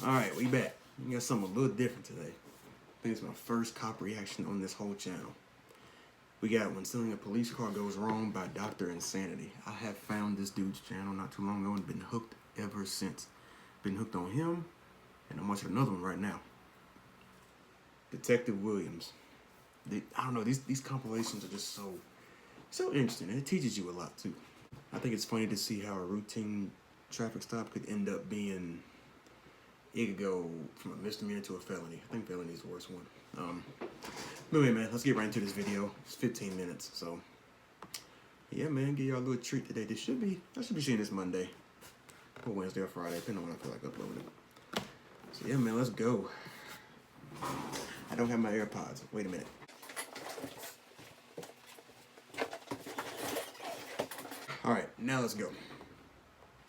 Alright, we back. We got something a little different today. I think it's my first cop reaction on this whole channel. We got When Stealing a Police Car Goes Wrong by Dr. Insanity. I have found this dude's channel not too long ago and been hooked ever since. Been hooked on him, and I'm watching another one right now. Detective Williams. I don't know, these compilations are just so interesting, and it teaches you a lot too. I think it's funny to see how a routine traffic stop could end up being, it could go from a misdemeanor to a felony. I think felony is the worst one. But anyway, man, let's get right into this video. It's 15 minutes, so yeah, man, give y'all a little treat today. I should be seeing this Monday or Wednesday or Friday, depending on when I feel like uploading it. So yeah, man, let's go. I don't have my AirPods. Wait a minute. All right, now let's go.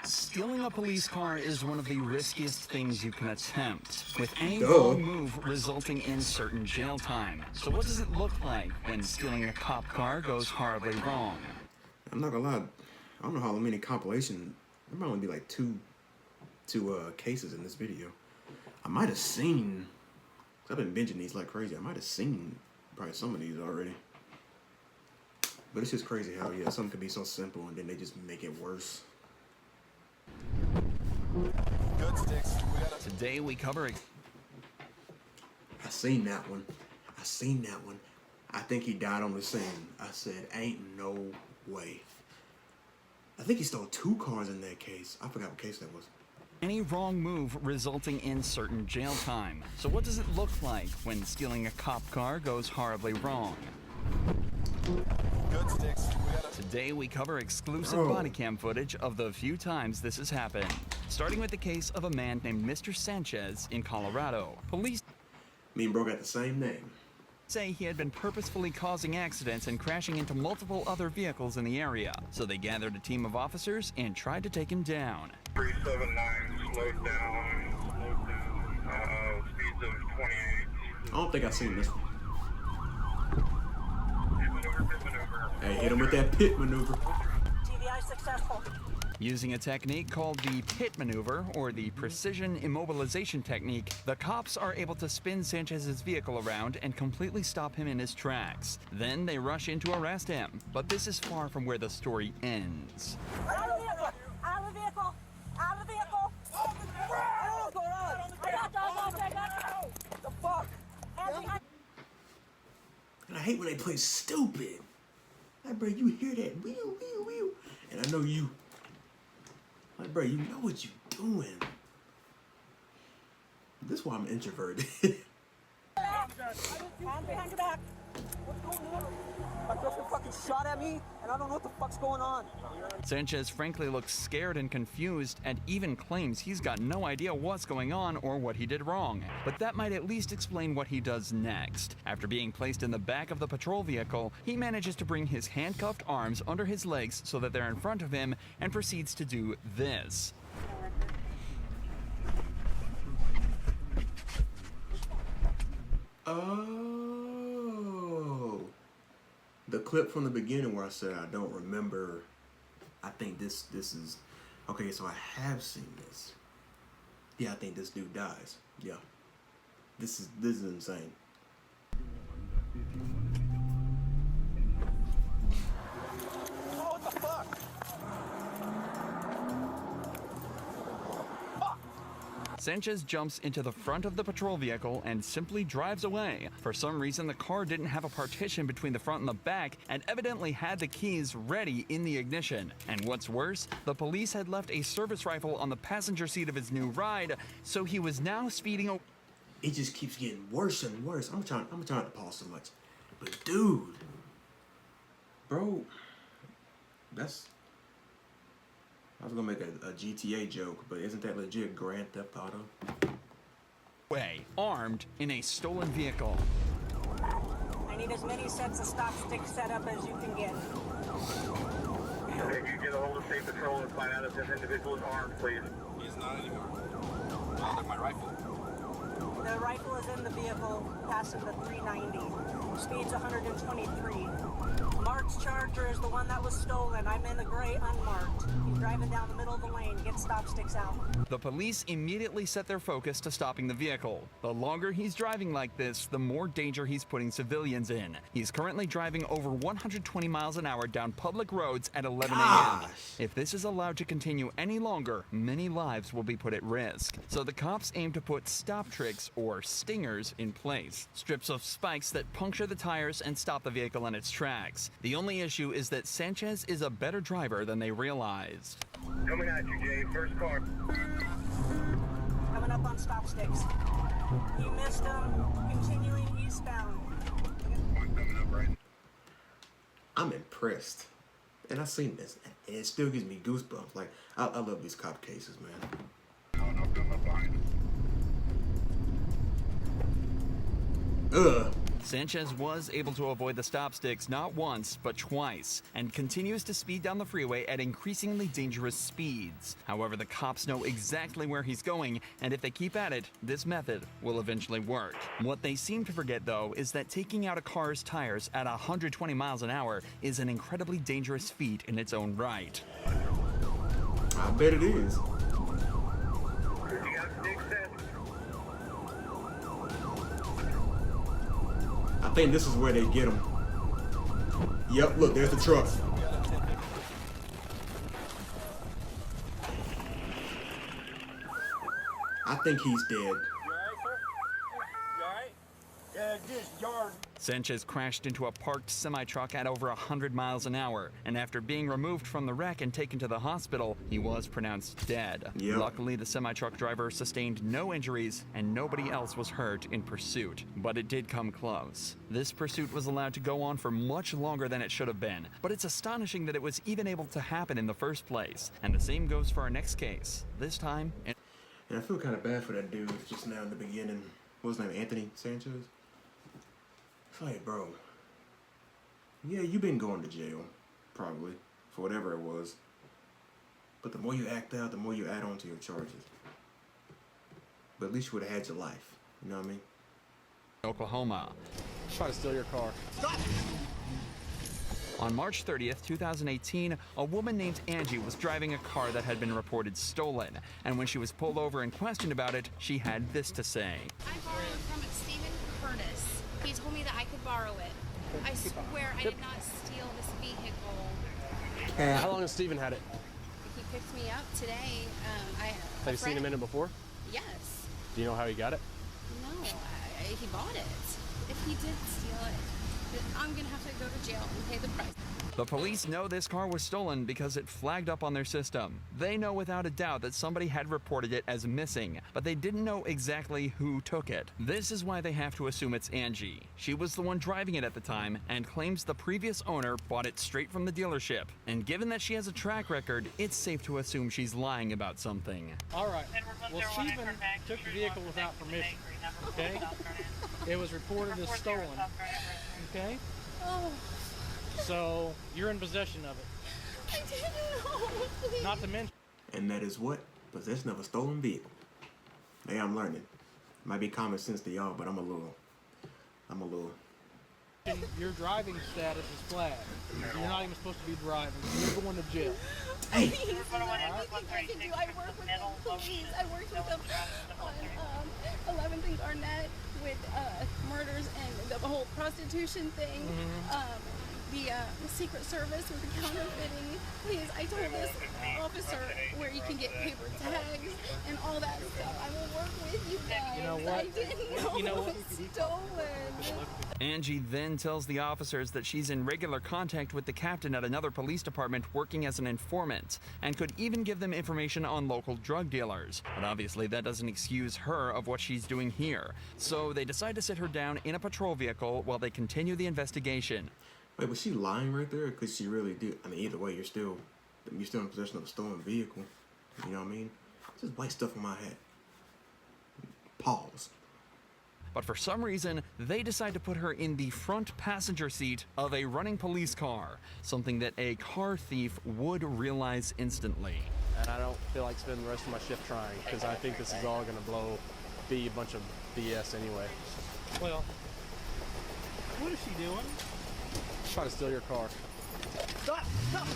Stealing a police car is one of the riskiest things you can attempt, with any wrong move resulting in certain jail time. So what does it look like when stealing a cop car goes horribly wrong? I'm not gonna lie, I don't know how many compilations. There might only be like two cases in this video. I might have seen, cause I've been binging these like crazy. I might have seen probably some of these already. But it's just crazy how, yeah, something could be so simple and then they just make it worse. Good sticks. Today we cover it. I seen that one. I think he died on the scene. I said, ain't no way. I think he stole 2 cars in that case. I forgot what case that was. Any wrong move resulting in certain jail time. So what does it look like when stealing a cop car goes horribly wrong? Good sticks. Today we cover exclusive body cam footage of the few times this has happened. Starting with the case of a man named Mr. Sanchez in Colorado. Police Me and bro got the same name. say he had been purposefully causing accidents and crashing into multiple other vehicles in the area. So they gathered a team of officers and tried to take him down. 379, slowed down, speeds of 28. I don't think I've seen this one. Pit maneuver. Hey, hit him with that pit maneuver. TVI successful. Using a technique called the pit maneuver, or the precision immobilization technique, the cops are able to spin Sanchez's vehicle around and completely stop him in his tracks. Then they rush in to arrest him. But this is far from where the story ends. Out of the vehicle! Out of the vehicle! Out of the vehicle! What's going on? I got dogs all day. The fuck? And I hate when they play stupid. Like, bro, you hear that? Wee, wee, wee. And I know you. Like, bro, you know what you doing. This is why I'm introverted. Hands behind your back. What's going on? My girlfriend fucking shot at me, and I don't know what the fuck's going on. Sanchez frankly looks scared and confused and even claims he's got no idea what's going on or what he did wrong. But that might at least explain what he does next. After being placed in the back of the patrol vehicle, he manages to bring his handcuffed arms under his legs so that they're in front of him and proceeds to do this. Oh. The clip from the beginning where I said I don't remember. I think this is okay, so I have seen this. Yeah, I think this dude dies. Yeah. This is insane. Oh, what the fuck? Sanchez jumps into the front of the patrol vehicle and simply drives away. For some reason, the car didn't have a partition between the front and the back and evidently had the keys ready in the ignition. And what's worse, the police had left a service rifle on the passenger seat of his new ride, so he was now speeding. It just keeps getting worse and worse. I'm trying not to pause so much. But dude, bro, I was gonna make a GTA joke, but isn't that legit Grand Theft Auto? Way, armed in a stolen vehicle. I need as many sets of stop sticks set up as you can get. If you get a hold of State Patrol and find out if this individual is armed, please. He's not anymore. I took my rifle. The The rifle is in the vehicle, passing the 390. Speed's 123. Mark's Charger is the one that was stolen. I'm in the gray unmarked. He's driving down the middle of the lane. Get stop sticks out. The police immediately set their focus to stopping the vehicle. The longer he's driving like this, the more danger he's putting civilians in. He's currently driving over 120 miles an hour down public roads at 11 a.m. Gosh. If this is allowed to continue any longer, many lives will be put at risk. So the cops aim to put stop tricks, or stingers, in place. Strips of spikes that puncture the tires and stop the vehicle in its tracks. The only issue is that Sanchez is a better driver than they realized. Coming at you, Jay. First car. Coming up on stop sticks. You missed him. Continuing eastbound. One coming up right. I'm impressed. And I've seen this, and it still gives me goosebumps. Like, I love these cop cases, man. No, coming up behind him. Ugh. Sanchez was able to avoid the stop sticks not once, but twice, and continues to speed down the freeway at increasingly dangerous speeds. However, the cops know exactly where he's going, and if they keep at it, this method will eventually work. What they seem to forget, though, is that taking out a car's tires at 120 miles an hour is an incredibly dangerous feat in its own right. I bet it is. You got sticks set? I think this is where they get them. Yep, look, there's the truck. I think he's dead. You alright, sir? You alright? Yeah, just yard. Sanchez crashed into a parked semi-truck at over 100 miles an hour, and after being removed from the wreck and taken to the hospital, he was pronounced dead. Yep. Luckily, the semi-truck driver sustained no injuries, and nobody else was hurt in pursuit. But it did come close. This pursuit was allowed to go on for much longer than it should have been, but it's astonishing that it was even able to happen in the first place. And the same goes for our next case. This time, And I feel kind of bad for that dude just now in the beginning. What was his name? Anthony Sanchez? It's like, bro. Yeah, you've been going to jail, probably, for whatever it was. But the more you act out, the more you add on to your charges. But at least you would have had your life. You know what I mean? Oklahoma. Try to steal your car. On March 30th, 2018, a woman named Angie was driving a car that had been reported stolen. And when she was pulled over and questioned about it, she had this to say. I borrowed from Stephen Curtis. He told me that I could borrow it. I swear I did not steal this vehicle. How long has Steven had it? He picked me up today. Have you seen him in it before? Yes. Do you know how he got it? No, he bought it. If he did steal it, then I'm gonna have to go to jail and pay the price. The police know this car was stolen because it flagged up on their system. They know without a doubt that somebody had reported it as missing, but they didn't know exactly who took it. This is why they have to assume it's Angie. She was the one driving it at the time and claims the previous owner bought it straight from the dealership. And given that she has a track record, it's safe to assume she's lying about something. All right. Well, Stephen took the vehicle without permission. Okay? It was reported as stolen. Okay? Oh, So you're in possession of it. I didn't know. Please. Not to mention, And that is what? Possession of a stolen vehicle. Hey, I'm learning. Might be common sense to y'all, but I'm a little. your driving status is flagged. You're not even supposed to be driving. You're going to jail. Hey! Please, is there anything I can do? I work with them, please. I worked with them on 11 Things Arnett with murders and the whole prostitution thing. The Secret Service with the counterfeiting. Please, I told this officer where you can get paper tags and all that stuff. I will work with you guys. You know what? I didn't know You know it what? was stolen. Angie then tells the officers that she's in regular contact with the captain at another police department working as an informant, and could even give them information on local drug dealers. But obviously that doesn't excuse her of what she's doing here. So they decide to sit her down in a patrol vehicle while they continue the investigation. Wait, was she lying right there? Because she really did. I mean, either way, you're still in possession of a stolen vehicle. You know what I mean? Just white stuff on my head. Pause. But for some reason, they decide to put her in the front passenger seat of a running police car, something that a car thief would realize instantly. And I don't feel like spending the rest of my shift trying because I think this is all going to blow be a bunch of BS anyway. Well, what is she doing? Try to steal your car. Stop! Stop!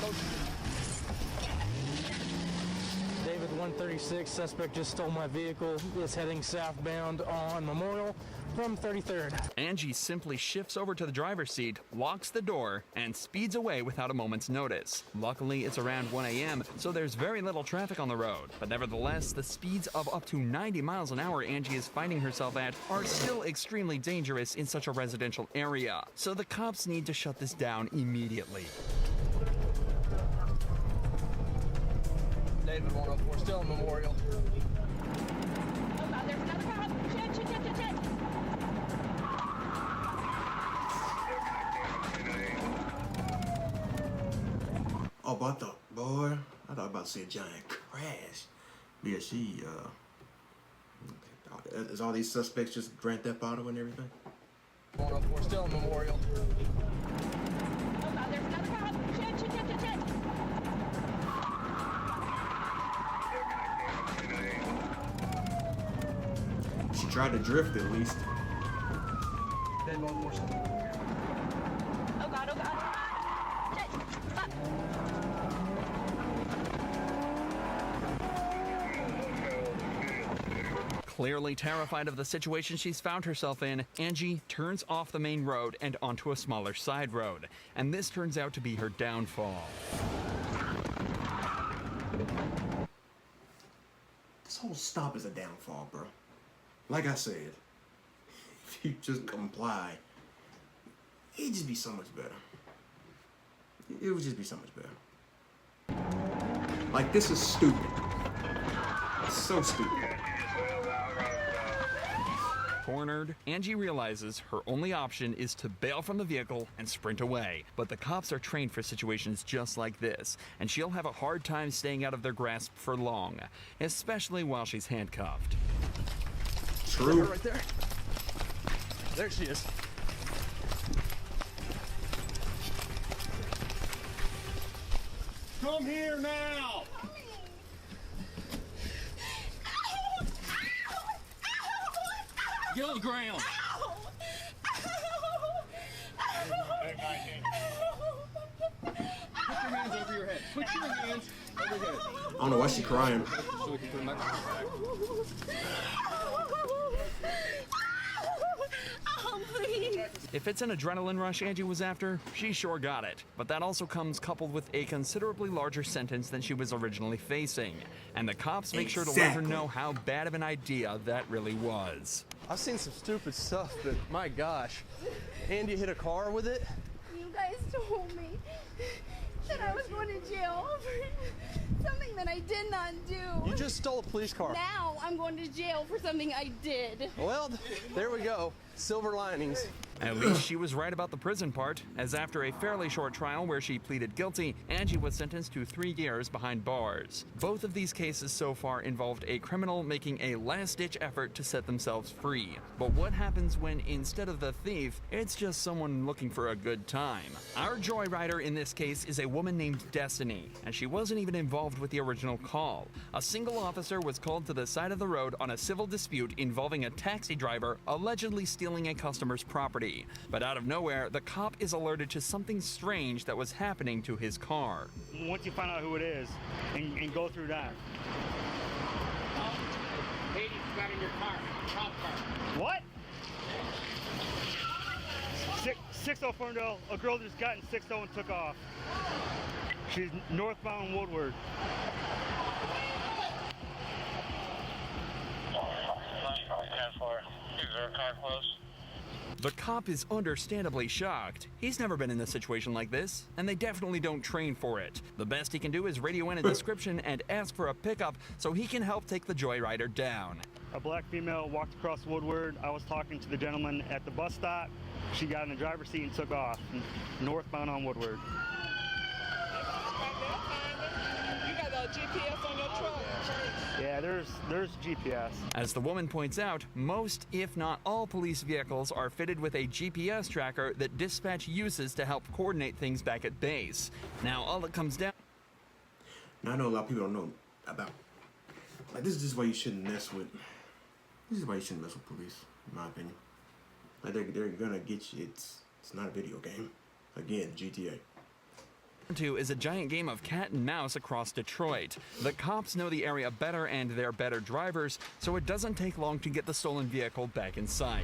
David 136, suspect just stole my vehicle. Is heading southbound on Memorial from 33rd. Angie simply shifts over to the driver's seat, locks the door, and speeds away without a moment's notice. Luckily, it's around 1 a.m., so there's very little traffic on the road. But nevertheless, the speeds of up to 90 miles an hour Angie is finding herself at are still extremely dangerous in such a residential area. So the cops need to shut this down immediately. David 104, still in Memorial. Oh God, there's another cop. Shit, shit, shit, shit, shit. Oh, but I thought I was about to see a giant crash. Yeah, is all these suspects just Grand Theft Auto and everything? 104, still in Memorial. Oh God, there's another cop. Shit, shit, shit, shit, shit. She tried to drift at least. Dead 104, still in Memorial. Oh God, oh God, oh God. Shit. Fuck. Clearly terrified of the situation she's found herself in, Angie turns off the main road and onto a smaller side road. And this turns out to be her downfall. This whole stop is a downfall, bro. Like I said, if you just comply, it'd just be so much better. It would just be so much better. Like, this is stupid. It's so stupid. Cornered, Angie realizes her only option is to bail from the vehicle and sprint away. But the cops are trained for situations just like this, and she'll have a hard time staying out of their grasp for long, especially while she's handcuffed. True. Right there. There she is. Come here now! Get on the ground. Put your hands over your head. Put your hands over your head. I don't know why she's crying. So we can put them back. Oh, please. If it's an adrenaline rush Angie was after, she sure got it. But that also comes coupled with a considerably larger sentence than she was originally facing. And the cops make sure to let her Exactly. know how bad of an idea that really was. I've seen some stupid stuff, but my gosh. Andy hit a car with it? You guys told me that I was going to jail for something that I did not do. You just stole a police car. Now I'm going to jail for something I did. Well, there we go. Silver linings. At least she was right about the prison part, as after a fairly short trial where she pleaded guilty, Angie was sentenced to 3 years behind bars. Both of these cases so far involved a criminal making a last-ditch effort to set themselves free. But what happens when, instead of the thief, it's just someone looking for a good time? Our joyrider in this case is a woman named Destiny, and she wasn't even involved with the original call. A single officer was called to the side of the road on a civil dispute involving a taxi driver allegedly stealing a customer's property. But out of nowhere, the cop is alerted to something strange that was happening to his car. Once you find out who it is and go through that. Lady got in your car, cop car. What? 60 Ferndale, a girl just got in 60 and took off. She's northbound Woodward. Is there a car close? The cop is understandably shocked. He's never been in a situation like this, and they definitely don't train for it. The best he can do is radio in a description and ask for a pickup so he can help take the joyrider down. A black female walked across Woodward. I was talking to the gentleman at the bus stop. She got in the driver's seat and took off, northbound on Woodward. You got a GPS on your truck. Yeah, there's GPS. As the woman points out, most, if not all, police vehicles are fitted with a GPS tracker that dispatch uses to help coordinate things back at base. Now, all it comes down... Now, I know a lot of people don't know about, like, this is just why you shouldn't mess with This is why you shouldn't mess with police, in my opinion. Like they're gonna get you. It's not a video game. Again, GTA. 2 is a giant game of cat and mouse across Detroit. The cops know the area better and they're better drivers, so it doesn't take long to get the stolen vehicle back in sight.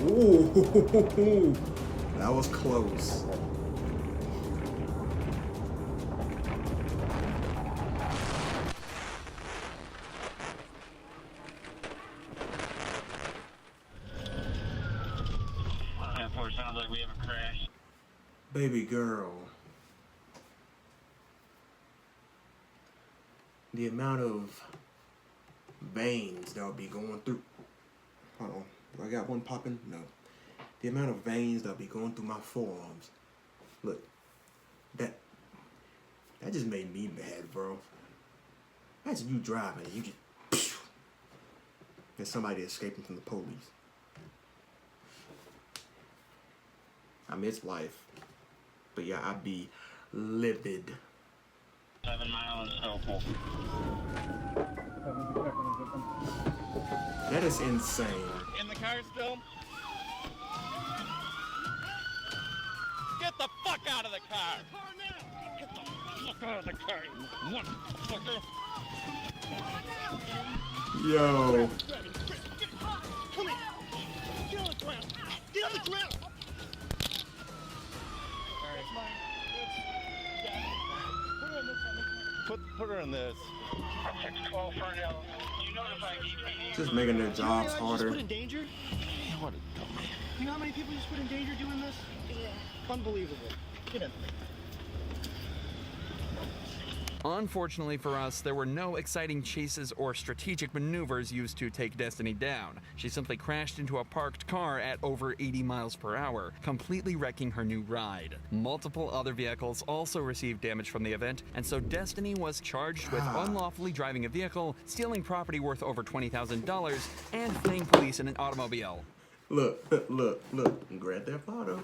Ooh, that was close. Sounds like we have a crash. Baby girl. The amount of veins that'll be going through. Hold on. Do I got one popping? No. The amount of veins that'll be going through my forearms. Look. That just made me mad, bro. Imagine you driving and you just there's somebody escaping from the police. I miss life. But yeah, I'd be livid. 7 miles helpful. That is insane. In the car still? Get the fuck out of the car! Get the fuck out of the car, you motherfucker! Yo. Come here! Get on the ground! Get on the ground! Put her in this. 612 Ferndale. You notify EPD. Just making their jobs harder. Just put in danger? What a dummy. You know how many people just put in danger doing this? Yeah. Unbelievable. Get in. Unfortunately for us, there were no exciting chases or strategic maneuvers used to take Destiny down. She simply crashed into a parked car at over 80 miles per hour, completely wrecking her new ride. Multiple other vehicles also received damage from the event, and so Destiny was charged with unlawfully driving a vehicle, stealing property worth over $20,000, and fleeing police in an automobile. Look. Grand Theft Auto.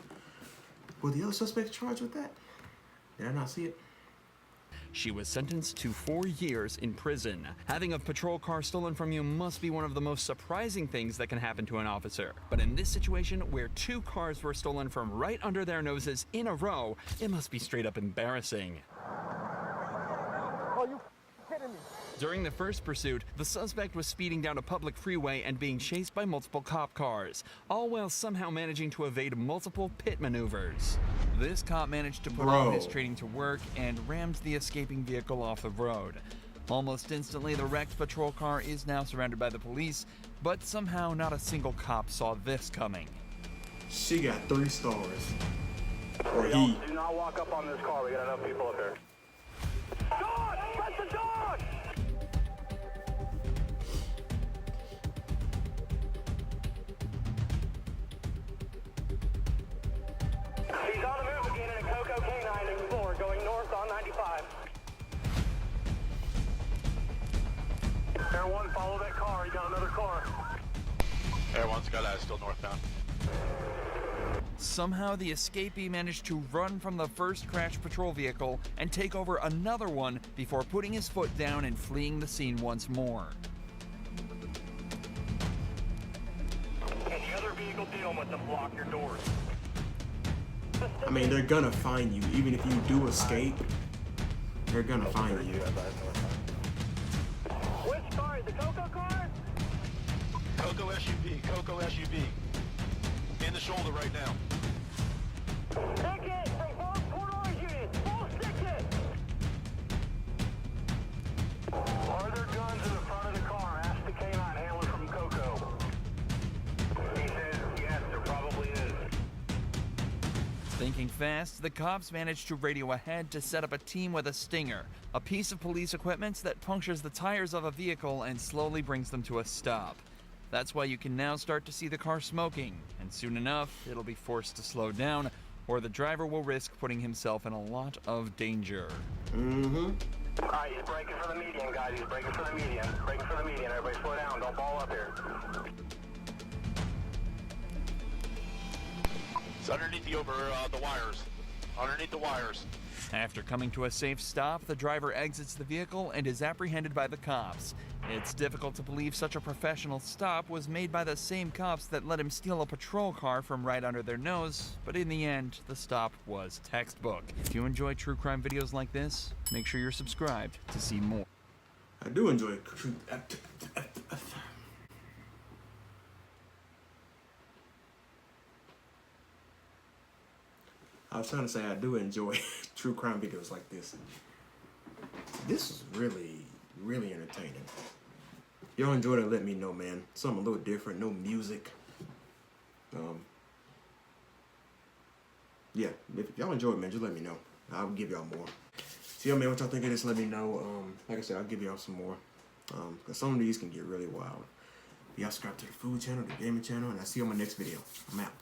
Were the other suspects charged with that? Did I not see it? She was sentenced to 4 years in prison. Having a patrol car stolen from you must be one of the most surprising things that can happen to an officer. But in this situation, where 2 cars were stolen from right under their noses in a row, it must be straight up embarrassing. Oh, you kidding me? During the first pursuit, the suspect was speeding down a public freeway and being chased by multiple cop cars, all while somehow managing to evade multiple pit maneuvers. This cop managed to put all his training to work and rammed the escaping vehicle off the road. Almost instantly, the wrecked patrol car is now surrounded by the police, but somehow not a single cop saw this coming. She got 3 stars. Or Y'all he. do not walk up on this car. We got enough people up there. Dog! Let the dog! He's on the move again in a Coco K9 Explorer going north on 95. Air 1, follow that car. He got another car. Air 1, Skyline still northbound. Somehow the escapee managed to run from the first crashed patrol vehicle and take over another one before putting his foot down and fleeing the scene once more. Any other vehicle dealing with them, block your doors. I mean, they're gonna find you. Even if you do escape, they're gonna find you. Which car? The Coco car? Coco SUV. In the shoulder right now. Stick it! Hey, both corridor units! Full stick it! Are there guns in the front of the car? Ask the K9 handler from Coco. He says yes, there probably is. Thinking fast, the cops managed to radio ahead to set up a team with a Stinger, a piece of police equipment that punctures the tires of a vehicle and slowly brings them to a stop. That's why you can now start to see the car smoking, and soon enough, it'll be forced to slow down, or the driver will risk putting himself in a lot of danger. Alright, he's braking for the median, guys. He's braking for the median. Braking for the median. Everybody slow down. Don't ball up here. It's underneath the wires. Underneath the wires. After coming to a safe stop, the driver exits the vehicle and is apprehended by the cops. It's difficult to believe such a professional stop was made by the same cops that let him steal a patrol car from right under their nose, but in the end, the stop was textbook. If you enjoy true crime videos like this, make sure you're subscribed to see more. I do enjoy true. I was trying to say I do enjoy true crime videos like this. This is really, really entertaining. If y'all enjoyed it, let me know, man. Something a little different, no music. Yeah, if y'all enjoy it, man, just let me know. I'll give y'all more. See, man, what y'all think of this, let me know. Like I said, I'll give y'all some more. Because some of these can get really wild. Y'all subscribe to the food channel, the gaming channel, and I'll see you on my next video. I'm out.